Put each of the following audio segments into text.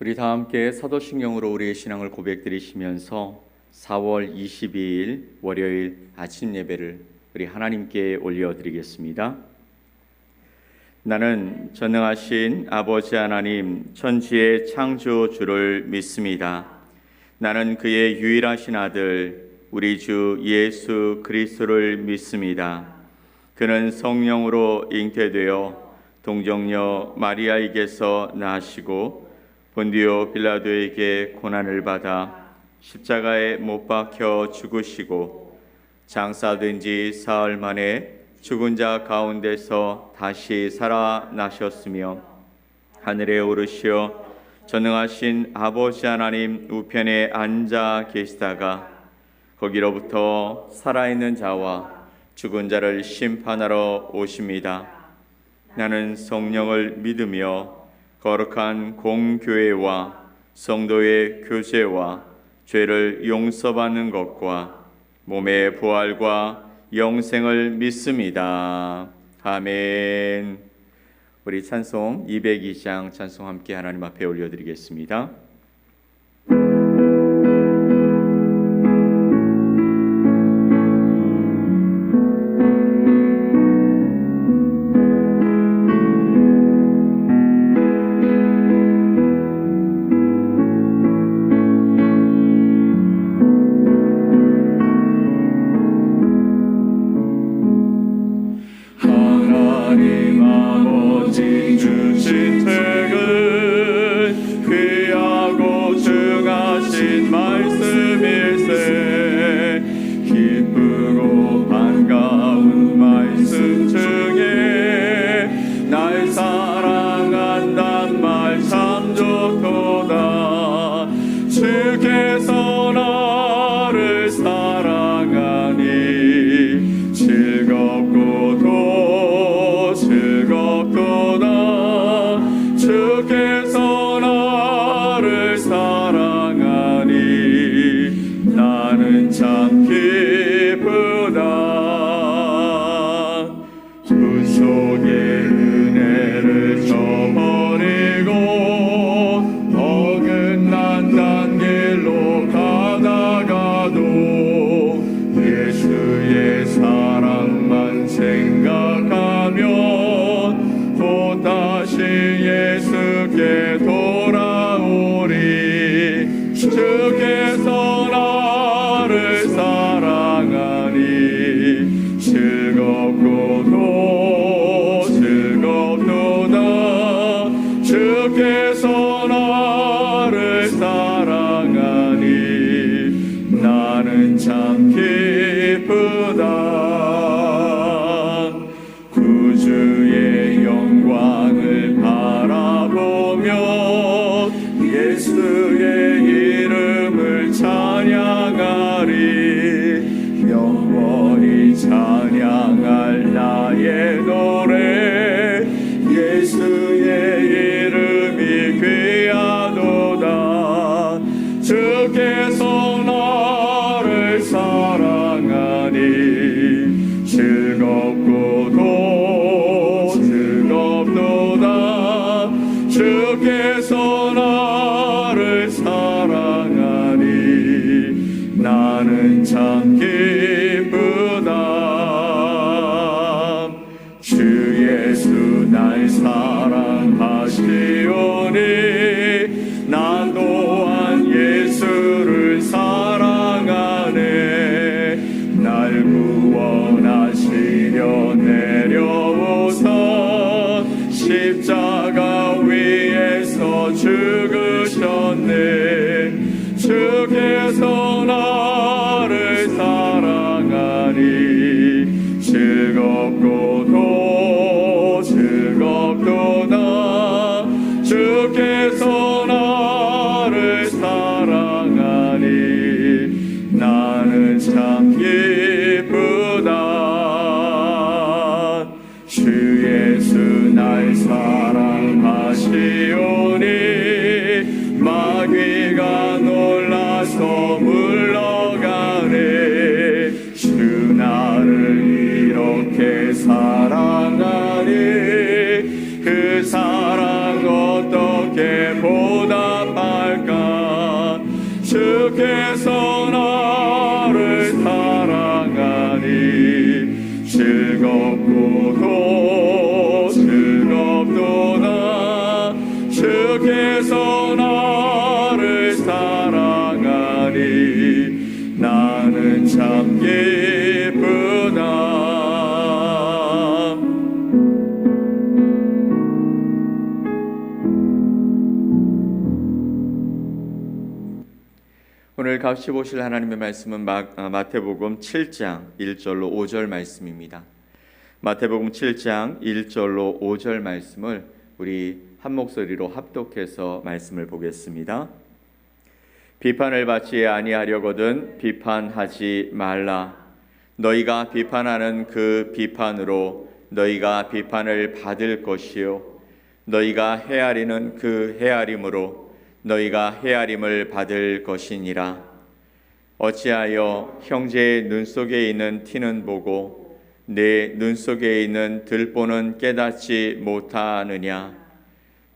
우리 다 함께 사도신경으로 우리의 신앙을 고백드리시면서 4월 22일 월요일 아침 예배를 우리 하나님께 올려드리겠습니다. 나는 전능하신 아버지 하나님 천지의 창조주를 믿습니다. 나는 그의 유일하신 아들 우리 주 예수 그리스도를 믿습니다. 그는 성령으로 잉태되어 동정녀 마리아에게서 나시고 본디오 빌라도에게 고난을 받아 십자가에 못 박혀 죽으시고 장사된 지 사흘 만에 죽은 자 가운데서 다시 살아나셨으며 하늘에 오르시어 전능하신 아버지 하나님 우편에 앉아 계시다가 거기로부터 살아있는 자와 죽은 자를 심판하러 오십니다. 나는 성령을 믿으며 거룩한 공교회와 성도의 교제와 죄를 용서받는 것과 몸의 부활과 영생을 믿습니다. 아멘. 우리 찬송 202장 찬송 함께 하나님 앞에 올려드리겠습니다. 사랑 어떻게 보답하 주께서 나를 사랑하니 즐겁고도 즐겁도다. 주께서 나를 사랑하니 나는 참 기쁘다. 오늘 같이 보실 하나님의 말씀은 마태복음 7장 1절로 5절 말씀입니다. 마태복음 7장 1절로 5절 말씀을 우리 한 목소리로 합독해서 말씀을 보겠습니다. 비판을 받지 아니하려거든 비판하지 말라. 너희가 비판하는 그 비판으로 너희가 비판을 받을 것이요 너희가 헤아리는 그 헤아림으로 너희가 헤아림을 받을 것이니라. 어찌하여 형제의 눈 속에 있는 티는 보고 내 눈 속에 있는 들보는 깨닫지 못하느냐.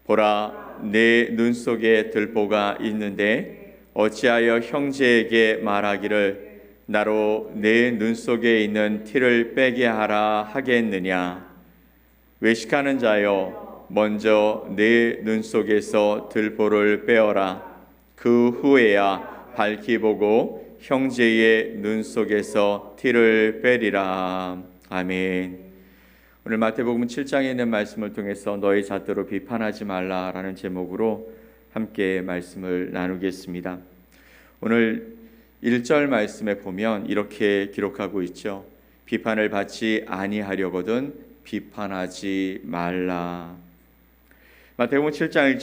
보라, 내 눈 속에 들보가 있는데 어찌하여 형제에게 말하기를 나로 내 눈 속에 있는 티를 빼게 하라 하겠느냐. 외식하는 자여, 먼저 내 눈 속에서 들보를 빼어라. 그 후에야 밝히 보고 형제의 눈 속에서 티를 빼리라. 아멘. 오늘 마태복음 7장에 있는 말씀을 통해서 너희 잣대로 비판하지 말라라는 제목으로 함께 말씀을 나누겠습니다. 오늘 1절 말씀에 보면 이렇게 기록하고 있죠. 비판을 받지 아니하려거든 비판하지 말라. 마태복음 7장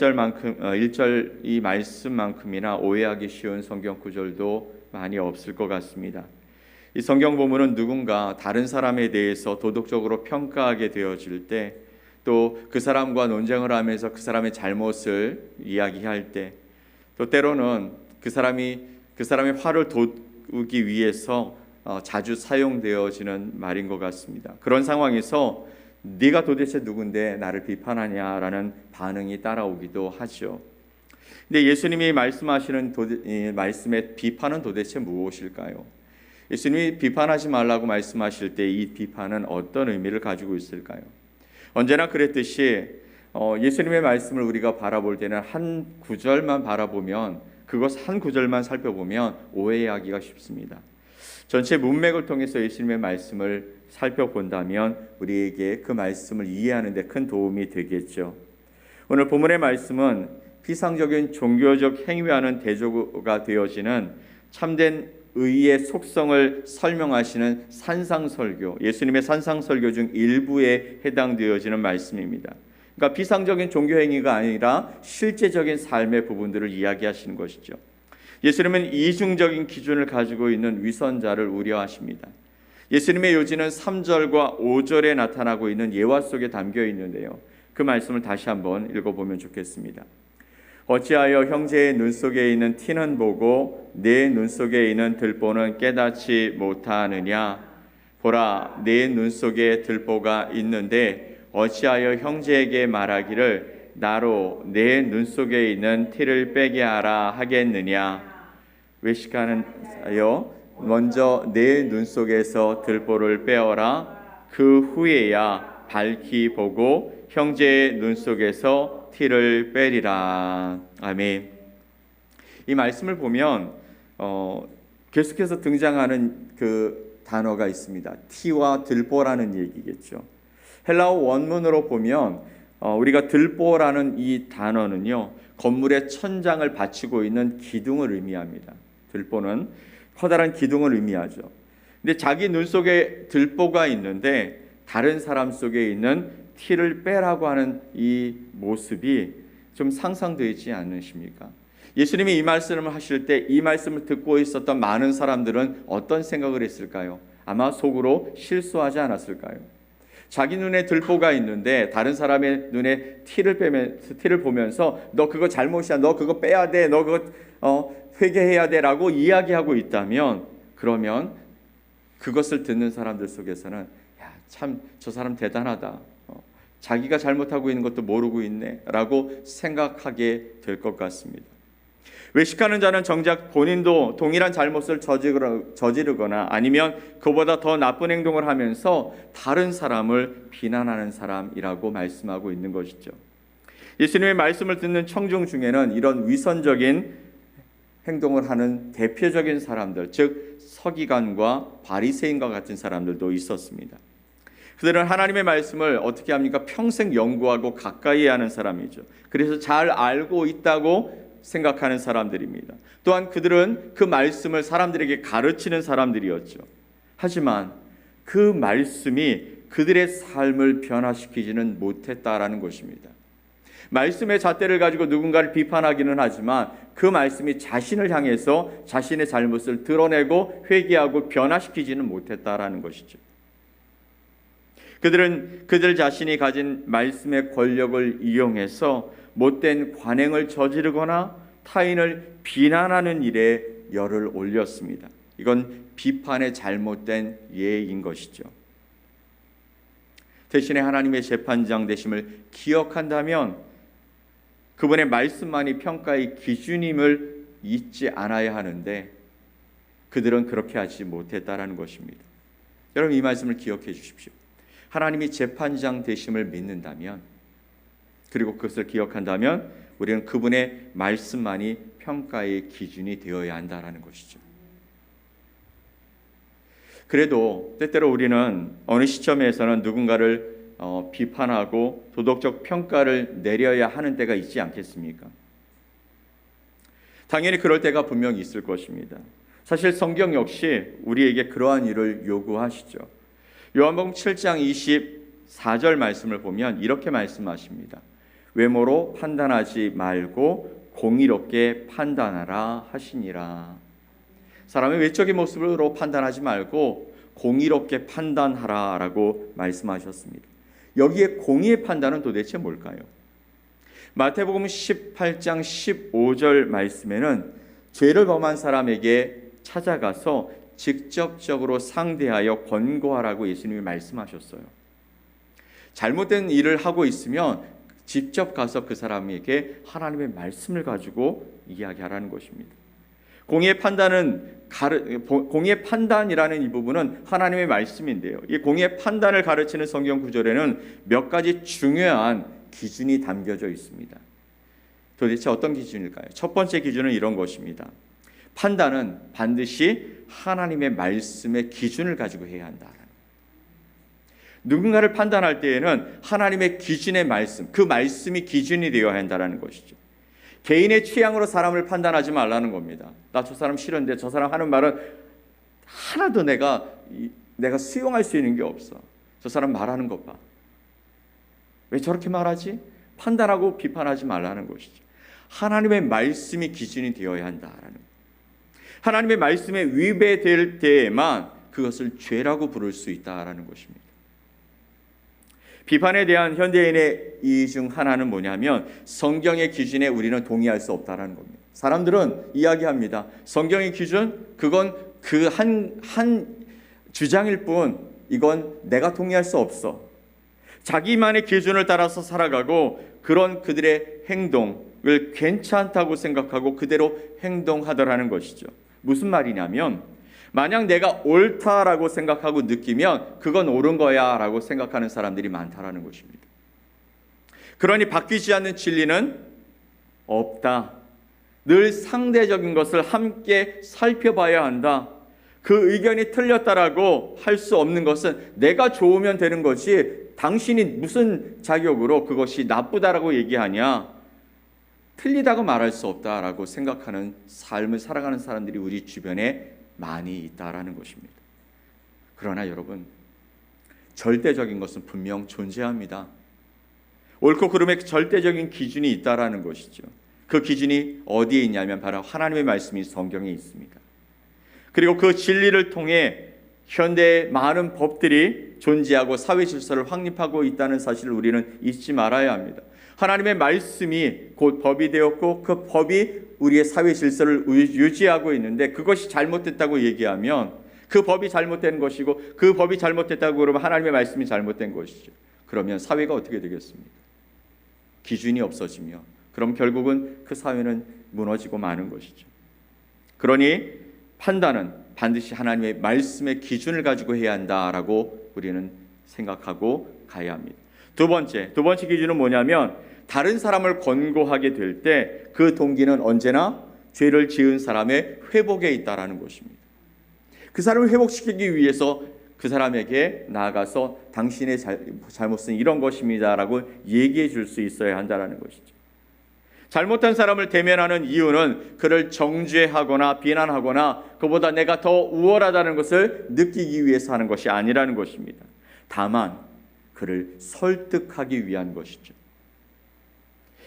1절 이 말씀만큼이나 오해하기 쉬운 성경 구절도 많이 없을 것 같습니다. 이 성경 본문은 누군가 다른 사람에 대해서 도덕적으로 평가하게 되어질 때, 또 그 사람과 논쟁을 하면서 그 사람의 잘못을 이야기할 때, 또 때로는 그 사람의 화를 돋우기 위해서 자주 사용되어지는 말인 것 같습니다. 그런 상황에서 네가 도대체 누군데 나를 비판하냐라는 반응이 따라오기도 하죠. 근데 예수님이 말씀하시는 이 말씀의 비판은 도대체 무엇일까요? 예수님이 비판하지 말라고 말씀하실 때 이 비판은 어떤 의미를 가지고 있을까요? 언제나 그랬듯이 예수님의 말씀을 우리가 바라볼 때는 한 구절만 바라보면, 그것 한 구절만 살펴보면 오해하기가 쉽습니다. 전체 문맥을 통해서 예수님의 말씀을 살펴본다면 우리에게 그 말씀을 이해하는 데 큰 도움이 되겠죠. 오늘 본문의 말씀은 피상적인 종교적 행위와는 대조가 되어지는 참된 의의 속성을 설명하시는 산상설교, 예수님의 산상설교 중 일부에 해당되어지는 말씀입니다. 그러니까 비상적인 종교 행위가 아니라 실제적인 삶의 부분들을 이야기하시는 것이죠. 예수님은 이중적인 기준을 가지고 있는 위선자를 우려하십니다. 예수님의 요지는 3절과 5절에 나타나고 있는 예화 속에 담겨 있는데요. 그 말씀을 다시 한번 읽어보면 좋겠습니다. 어찌하여 형제의 눈 속에 있는 티는 보고 내 눈 속에 있는 들보는 깨닫지 못하느냐. 보라, 내 눈 속에 들보가 있는데 어찌하여 형제에게 말하기를 나로 내 눈 속에 있는 티를 빼게 하라 하겠느냐. 외식하는 자여, 먼저 내 눈 속에서 들보를 빼어라. 그 후에야 밝히 보고 형제의 눈 속에서 티를 빼리라. 아멘. 이 말씀을 보면 계속해서 등장하는 그 단어가 있습니다. 티와 들보라는 얘기겠죠. 헬라어 원문으로 보면 우리가 들보라는 이 단어는요, 건물의 천장을 받치고 있는 기둥을 의미합니다. 들보는 커다란 기둥을 의미하죠. 근데 자기 눈 속에 들보가 있는데 다른 사람 속에 있는 티를 빼라고 하는 이 모습이 좀 상상되지 않으십니까? 예수님이 이 말씀을 하실 때 이 말씀을 듣고 있었던 많은 사람들은 어떤 생각을 했을까요? 아마 속으로 실수하지 않았을까요? 자기 눈에 들보가 있는데 다른 사람의 눈에 티를 보면서 너 그거 잘못이야, 너 그거 빼야 돼, 너 그거 회개해야 돼 라고 이야기하고 있다면, 그러면 그것을 듣는 사람들 속에서는 야, 참 저 사람 대단하다, 자기가 잘못하고 있는 것도 모르고 있네 라고 생각하게 될 것 같습니다. 외식하는 자는 정작 본인도 동일한 잘못을 저지르거나 아니면 그보다 더 나쁜 행동을 하면서 다른 사람을 비난하는 사람이라고 말씀하고 있는 것이죠. 예수님의 말씀을 듣는 청중 중에는 이런 위선적인 행동을 하는 대표적인 사람들, 즉 서기관과 바리새인과 같은 사람들도 있었습니다. 그들은 하나님의 말씀을 어떻게 합니까? 평생 연구하고 가까이 하는 사람이죠. 그래서 잘 알고 있다고 생각하는 사람들입니다. 또한 그들은 그 말씀을 사람들에게 가르치는 사람들이었죠. 하지만 그 말씀이 그들의 삶을 변화시키지는 못했다라는 것입니다. 말씀의 잣대를 가지고 누군가를 비판하기는 하지만 그 말씀이 자신을 향해서 자신의 잘못을 드러내고 회개하고 변화시키지는 못했다라는 것이죠. 그들은 그들 자신이 가진 말씀의 권력을 이용해서 못된 관행을 저지르거나 타인을 비난하는 일에 열을 올렸습니다. 이건 비판의 잘못된 예인 것이죠. 대신에 하나님의 재판장 되심을 기억한다면 그분의 말씀만이 평가의 기준임을 잊지 않아야 하는데 그들은 그렇게 하지 못했다라는 것입니다. 여러분, 이 말씀을 기억해 주십시오. 하나님이 재판장 되심을 믿는다면, 그리고 그것을 기억한다면 우리는 그분의 말씀만이 평가의 기준이 되어야 한다라는 것이죠. 그래도 때때로 우리는 어느 시점에서는 누군가를 비판하고 도덕적 평가를 내려야 하는 때가 있지 않겠습니까? 당연히 그럴 때가 분명히 있을 것입니다. 사실 성경 역시 우리에게 그러한 일을 요구하시죠. 요한복음 7장 24절 말씀을 보면 이렇게 말씀하십니다. 외모로 판단하지 말고 공의롭게 판단하라 하시니라. 사람의 외적인 모습으로 판단하지 말고 공의롭게 판단하라 라고 말씀하셨습니다. 여기에 공의의 판단은 도대체 뭘까요? 마태복음 18장 15절 말씀에는 죄를 범한 사람에게 찾아가서 직접적으로 상대하여 권고하라고 예수님이 말씀하셨어요. 잘못된 일을 하고 있으면 직접 가서 그 사람에게 하나님의 말씀을 가지고 이야기하라는 것입니다. 공의의 판단이라는 이 부분은 하나님의 말씀인데요. 이 공의의 판단을 가르치는 성경 구절에는 몇 가지 중요한 기준이 담겨져 있습니다. 도대체 어떤 기준일까요? 첫 번째 기준은 이런 것입니다. 판단은 반드시 하나님의 말씀의 기준을 가지고 해야 한다. 누군가를 판단할 때에는 하나님의 기준의 말씀, 그 말씀이 기준이 되어야 한다는 것이죠. 개인의 취향으로 사람을 판단하지 말라는 겁니다. 나 저 사람 싫은데 저 사람 하는 말은 하나도 내가 수용할 수 있는 게 없어. 저 사람 말하는 것 봐. 왜 저렇게 말하지? 판단하고 비판하지 말라는 것이죠. 하나님의 말씀이 기준이 되어야 한다라는 거예요. 하나님의 말씀에 위배될 때에만 그것을 죄라고 부를 수 있다라는 것입니다. 비판에 대한 현대인의 이의 중 하나는 뭐냐면 성경의 기준에 우리는 동의할 수 없다라는 겁니다. 사람들은 이야기합니다. 성경의 기준? 그건 그 한 주장일 뿐 이건 내가 동의할 수 없어. 자기만의 기준을 따라서 살아가고 그런 그들의 행동을 괜찮다고 생각하고 그대로 행동하더라는 것이죠. 무슨 말이냐면 만약 내가 옳다라고 생각하고 느끼면 그건 옳은 거야 라고 생각하는 사람들이 많다라는 것입니다. 그러니 바뀌지 않는 진리는 없다. 늘 상대적인 것을 함께 살펴봐야 한다. 그 의견이 틀렸다라고 할 수 없는 것은 내가 좋으면 되는 거지 당신이 무슨 자격으로 그것이 나쁘다라고 얘기하냐. 틀리다고 말할 수 없다라고 생각하는 삶을 살아가는 사람들이 우리 주변에 많이 있다라는 것입니다. 그러나 여러분, 절대적인 것은 분명 존재합니다. 옳고 그름의 절대적인 기준이 있다라는 것이죠. 그 기준이 어디에 있냐면 바로 하나님의 말씀이 성경에 있습니다. 그리고 그 진리를 통해 현대의 많은 법들이 존재하고 사회 질서를 확립하고 있다는 사실을 우리는 잊지 말아야 합니다. 하나님의 말씀이 곧 법이 되었고 그 법이 우리의 사회 질서를 유지하고 있는데 그것이 잘못됐다고 얘기하면 그 법이 잘못된 것이고 그 법이 잘못됐다고 그러면 하나님의 말씀이 잘못된 것이죠. 그러면 사회가 어떻게 되겠습니까? 기준이 없어지며 그럼 결국은 그 사회는 무너지고 마는 것이죠. 그러니 판단은 반드시 하나님의 말씀의 기준을 가지고 해야 한다라고 우리는 생각하고 가야 합니다. 두 번째 기준은 뭐냐면 다른 사람을 권고하게 될 때 그 동기는 언제나 죄를 지은 사람의 회복에 있다라는 것입니다. 그 사람을 회복시키기 위해서 그 사람에게 나아가서 당신의 잘못은 이런 것입니다라고 얘기해 줄 수 있어야 한다는 것이죠. 잘못한 사람을 대면하는 이유는 그를 정죄하거나 비난하거나 그보다 내가 더 우월하다는 것을 느끼기 위해서 하는 것이 아니라는 것입니다. 다만 그를 설득하기 위한 것이죠.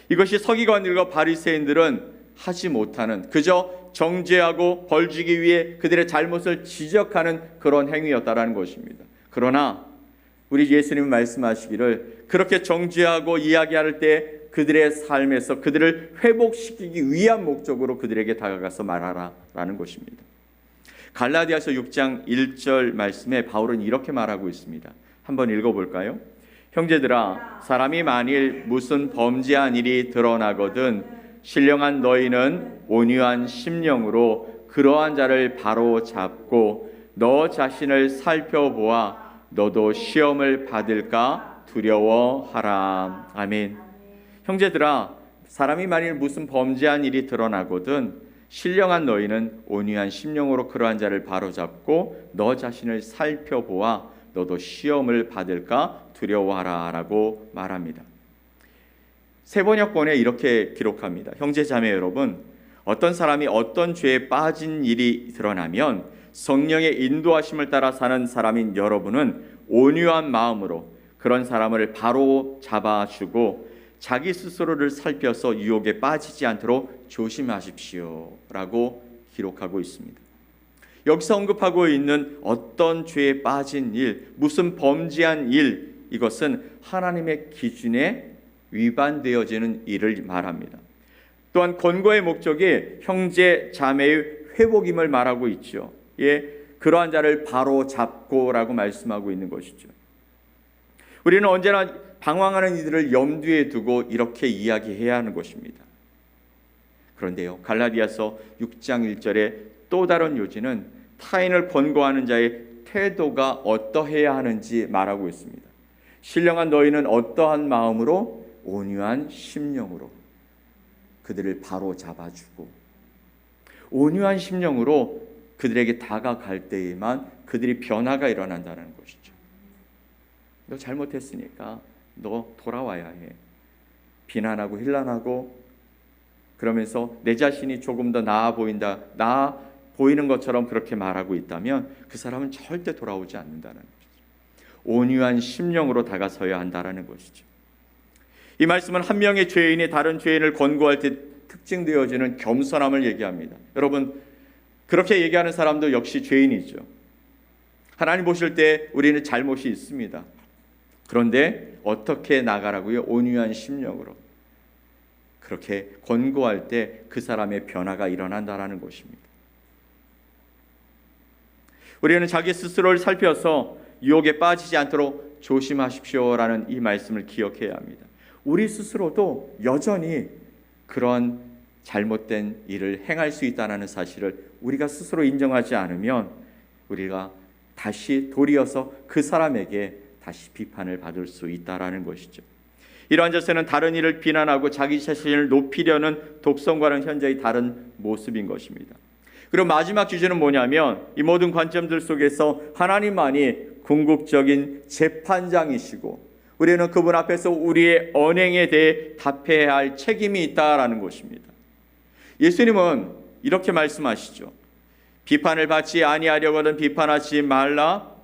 이것이 서기관들과 바리새인들은 하지 못하는, 그저 정죄하고 벌주기 위해 그들의 잘못을 지적하는 그런 행위였다라는 것입니다. 그러나 우리 예수님은 말씀하시기를 그렇게 정죄하고 이야기할 때 그들의 삶에서 그들을 회복시키기 위한 목적으로 그들에게 다가가서 말하라라는 것입니다. 갈라디아서 6장 1절 말씀에 바울은 이렇게 말하고 있습니다. 한번 읽어볼까요? 형제들아, 사람이 만일 무슨 범죄한 일이 드러나거든 신령한 너희는 온유한 심령으로 그러한 자를 바로 잡고 너 자신을 살펴보아 너도 시험을 받을까 두려워하라. 아멘. 형제들아, 사람이 만일 무슨 범죄한 일이 드러나거든 신령한 너희는 온유한 심령으로 그러한 자를 바로잡고 너 자신을 살펴보아 너도 시험을 받을까 두려워하라 라고 말합니다. 세번역본에 이렇게 기록합니다. 형제 자매 여러분, 어떤 사람이 어떤 죄에 빠진 일이 드러나면 성령의 인도하심을 따라 사는 사람인 여러분은 온유한 마음으로 그런 사람을 바로 잡아주고 자기 스스로를 살펴서 유혹에 빠지지 않도록 조심하십시오 라고 기록하고 있습니다. 여기서 언급하고 있는 어떤 죄에 빠진 일, 무슨 범죄한 일, 이것은 하나님의 기준에 위반되어지는 일을 말합니다. 또한 권고의 목적이 형제 자매의 회복임을 말하고 있죠. 예, 그러한 자를 바로 잡고라고 말씀하고 있는 것이죠. 우리는 언제나 방황하는 이들을 염두에 두고 이렇게 이야기해야 하는 것입니다. 그런데요, 갈라디아서 6장 1절에 또 다른 요지는 타인을 권고하는 자의 태도가 어떠해야 하는지 말하고 있습니다. 신령한 너희는 어떠한 마음으로 온유한 심령으로 그들을 바로 잡아주고 온유한 심령으로 그들에게 다가갈 때에만 그들이 변화가 일어난다는 것이죠. 너 잘못했으니까 너 돌아와야 해. 비난하고 힐난하고 그러면서 내 자신이 조금 더 나아 보인다, 나아 보이는 것처럼 그렇게 말하고 있다면 그 사람은 절대 돌아오지 않는다는 것이죠. 온유한 심령으로 다가서야 한다는 것이죠. 이 말씀은 한 명의 죄인이 다른 죄인을 권고할 때 특징되어지는 겸손함을 얘기합니다. 여러분, 그렇게 얘기하는 사람도 역시 죄인이죠. 하나님 보실 때 우리는 잘못이 있습니다. 그런데 어떻게 나가라고요? 온유한 심령으로 그렇게 권고할 때 그 사람의 변화가 일어난다는 것입니다. 우리는 자기 스스로를 살펴서 유혹에 빠지지 않도록 조심하십시오라는 이 말씀을 기억해야 합니다. 우리 스스로도 여전히 그런 잘못된 일을 행할 수 있다는 사실을 우리가 스스로 인정하지 않으면 우리가 다시 도리어서 그 사람에게 다시 비판을 받을 수 있다는 것이죠. 이러한 자세는 다른 이를 비난하고 자기 자신을 높이려는 독성과는 현저히 다른 모습인 것입니다. 그리고 마지막 기준은 뭐냐면 이 모든 관점들 속에서 하나님만이 궁극적인 재판장이시고 우리는 그분 앞에서 우리의 언행에 대해 답해야 할 책임이 있다라는 것입니다. 예수님은 이렇게 말씀하시죠. 비판을 받지 아니하려거든 비판하지 말라.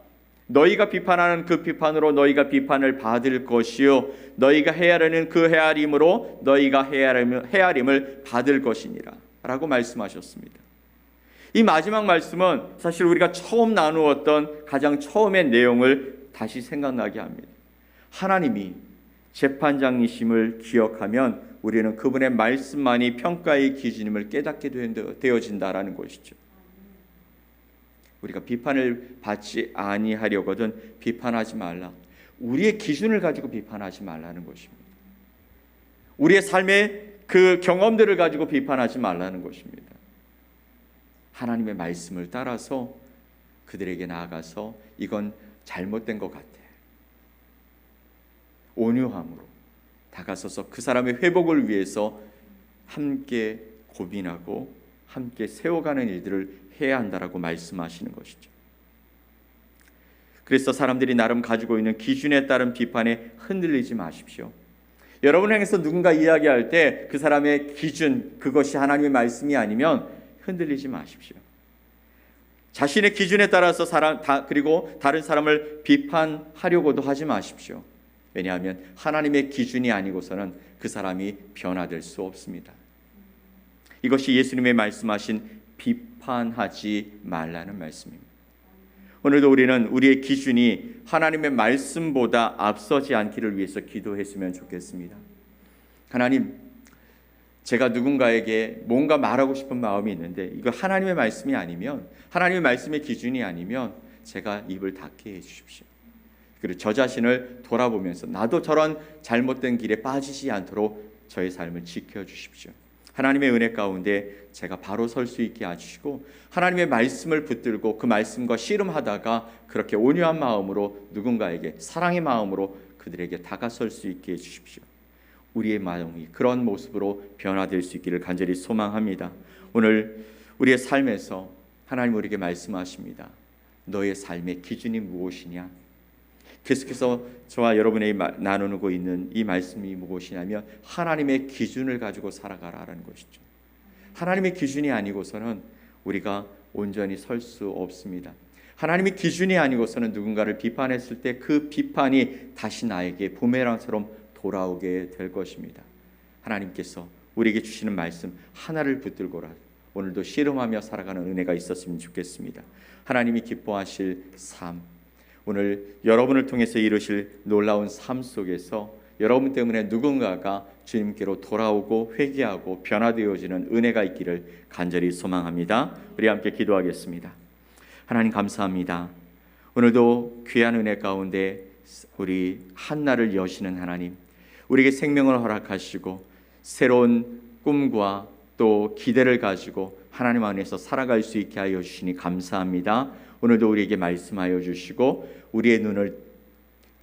너희가 비판하는 그 비판으로 너희가 비판을 받을 것이요 너희가 헤아리는 그 헤아림으로 너희가 헤아림을 받을 것이니라 라고 말씀하셨습니다. 이 마지막 말씀은 사실 우리가 처음 나누었던 가장 처음의 내용을 다시 생각나게 합니다. 하나님이 재판장이심을 기억하면 우리는 그분의 말씀만이 평가의 기준임을 깨닫게 되어진다라는 것이죠. 우리가 비판을 받지 아니하려거든 비판하지 말라. 우리의 기준을 가지고 비판하지 말라는 것입니다. 우리의 삶의 그 경험들을 가지고 비판하지 말라는 것입니다. 하나님의 말씀을 따라서 그들에게 나아가서 이건 잘못된 것 같아, 온유함으로 다가서서 그 사람의 회복을 위해서 함께 고민하고 함께 세워가는 일들을 해야 한다라고 말씀하시는 것이죠. 그래서 사람들이 나름 가지고 있는 기준에 따른 비판에 흔들리지 마십시오. 여러분 향해서 누군가 이야기할 때 그 사람의 기준, 그것이 하나님의 말씀이 아니면 흔들리지 마십시오. 자신의 기준에 따라서 그리고 다른 사람을 비판하려고도 하지 마십시오. 왜냐하면 하나님의 기준이 아니고서는 그 사람이 변화될 수 없습니다. 이것이 예수님의 말씀하신 비판하지 말라는 말씀입니다. 오늘도 우리는 우리의 기준이 하나님의 말씀보다 앞서지 않기를 위해서 기도했으면 좋겠습니다. 하나님, 제가 누군가에게 뭔가 말하고 싶은 마음이 있는데 이거 하나님의 말씀이 아니면, 하나님의 말씀의 기준이 아니면 제가 입을 닫게 해주십시오. 그리고 저 자신을 돌아보면서 나도 저런 잘못된 길에 빠지지 않도록 저의 삶을 지켜주십시오. 하나님의 은혜 가운데 제가 바로 설 수 있게 해주시고, 하나님의 말씀을 붙들고 그 말씀과 씨름하다가 그렇게 온유한 마음으로 누군가에게 사랑의 마음으로 그들에게 다가설 수 있게 해주십시오. 우리의 마음이 그런 모습으로 변화될 수 있기를 간절히 소망합니다. 오늘 우리의 삶에서 하나님 우리에게 말씀하십니다. 너의 삶의 기준이 무엇이냐? 계속해서 저와 여러분이 나누고 있는 이 말씀이 무엇이냐면 하나님의 기준을 가지고 살아가라는 것이죠. 하나님의 기준이 아니고서는 우리가 온전히 설 수 없습니다. 하나님의 기준이 아니고서는 누군가를 비판했을 때 그 비판이 다시 나에게 부메랑처럼 돌아오게 될 것입니다. 하나님께서 우리에게 주시는 말씀 하나를 붙들고라 오늘도 씨름하며 살아가는 은혜가 있었으면 좋겠습니다. 하나님이 기뻐하실 삶, 오늘 여러분을 통해서 이루실 놀라운 삶 속에서 여러분 때문에 누군가가 주님께로 돌아오고 회개하고 변화되어지는 은혜가 있기를 간절히 소망합니다. 우리 함께 기도하겠습니다. 하나님 감사합니다. 오늘도 귀한 은혜 가운데 우리 한나를 여시는 하나님, 우리에게 생명을 허락하시고 새로운 꿈과 또 기대를 가지고 하나님 안에서 살아갈 수 있게 하여 주시니 감사합니다. 오늘도 우리에게 말씀하여 주시고 우리의 눈을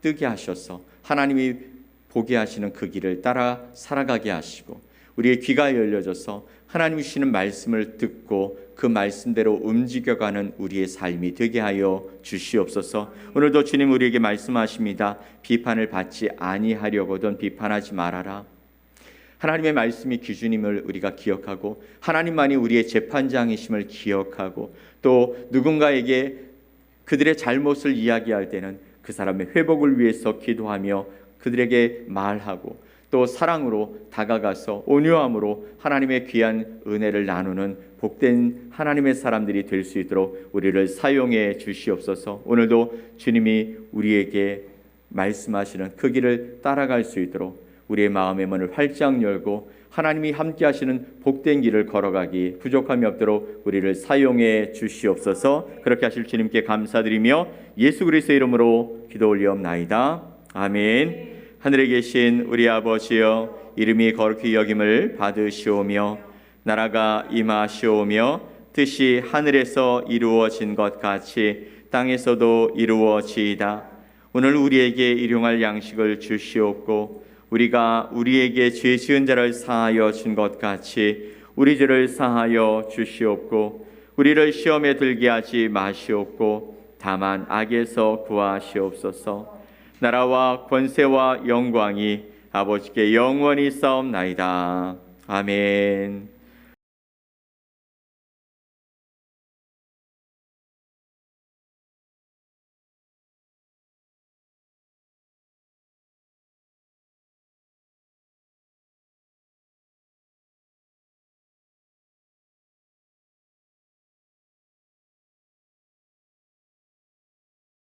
뜨게 하셔서 하나님이 보게 하시는 그 길을 따라 살아가게 하시고 우리의 귀가 열려져서 하나님이 주시는 말씀을 듣고 그 말씀대로 움직여가는 우리의 삶이 되게 하여 주시옵소서. 오늘도 주님 우리에게 말씀하십니다. 비판을 받지 아니하려거든 비판하지 말아라. 하나님의 말씀이 기준임을 우리가 기억하고 하나님만이 우리의 재판장이심을 기억하고 또 누군가에게 그들의 잘못을 이야기할 때는 그 사람의 회복을 위해서 기도하며 그들에게 말하고 또 사랑으로 다가가서 온유함으로 하나님의 귀한 은혜를 나누는 복된 하나님의 사람들이 될 수 있도록 우리를 사용해 주시옵소서. 오늘도 주님이 우리에게 말씀하시는 그 길을 따라갈 수 있도록 우리의 마음의 문을 활짝 열고 하나님이 함께 하시는 복된 길을 걸어가기 부족함이 없도록 우리를 사용해 주시옵소서. 그렇게 하실 주님께 감사드리며 예수 그리스도의 이름으로 기도 올리옵나이다. 아멘. 하늘에 계신 우리 아버지여, 이름이 거룩히 여김을 받으시오며 나라가 임하시오며 뜻이 하늘에서 이루어진 것 같이 땅에서도 이루어지이다. 오늘 우리에게 일용할 양식을 주시옵고 우리가 우리에게 죄 지은 자를 사하여 준 것 같이 우리 죄를 사하여 주시옵고 우리를 시험에 들게 하지 마시옵고 다만 악에서 구하시옵소서. 나라와 권세와 영광이 아버지께 영원히 싸움나이다. 아멘.